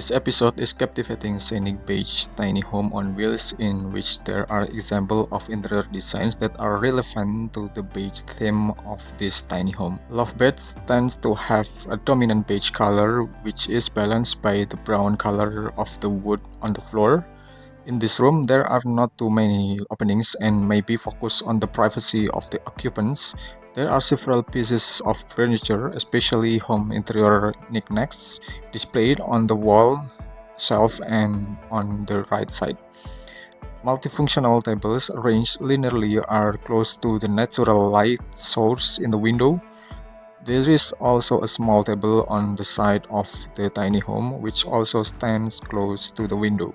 This episode is captivating Scenic Beige tiny home on wheels in which there are examples of interior designs that are relevant to the beige theme of this tiny home. Loft beds tends to have a dominant beige color which is balanced by the brown color of the wood on the floor. In this room, there are not too many openings and may be focused on the privacy of the occupants. There are several pieces of furniture, especially home interior knick-knacks, displayed on the wall, shelf, and on the right side. Multifunctional tables arranged linearly are close to the natural light source in the window. There is also a small table on the side of the tiny home, which also stands close to the window.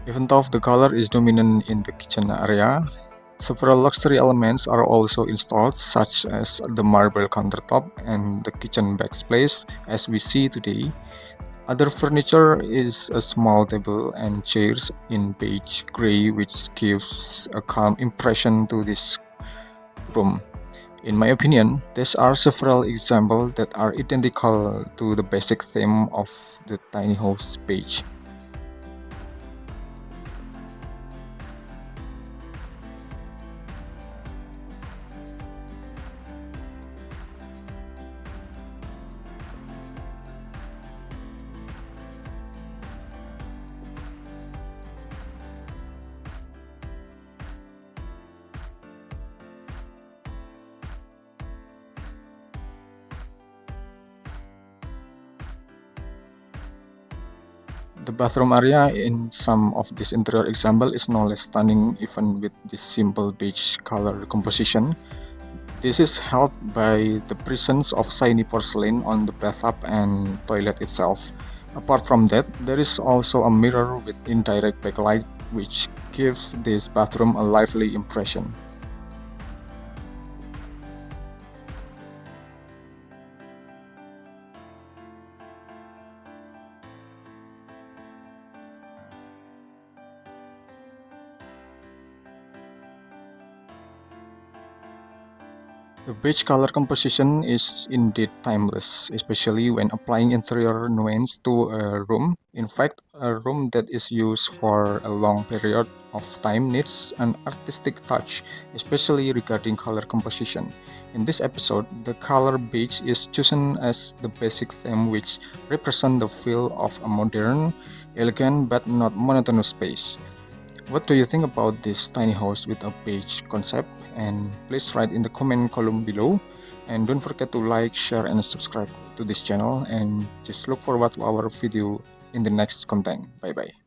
Even though the color is dominant in the kitchen area, several luxury elements are also installed, such as the marble countertop and the kitchen backsplash as we see today. Other furniture is a small table and chairs in beige gray, which gives a calm impression to this room. In my opinion, there are several examples that are identical to the basic theme of the tiny house beige. The bathroom area in some of this interior example is no less stunning even with this simple beige color composition. This is helped by the presence of shiny porcelain on the bathtub and toilet itself. Apart from that, there is also a mirror with indirect backlight which gives this bathroom a lively impression. The beige color composition is indeed timeless, especially when applying interior nuance to a room. In fact, a room that is used for a long period of time needs an artistic touch, especially regarding color composition. In this episode, the color beige is chosen as the basic theme which represents the feel of a modern, elegant but not monotonous space. What do you think about this tiny house with a beige concept? And please write in the comment column below. And don't forget to like, share, and subscribe to this channel. And just look forward to our video in the next content. Bye bye.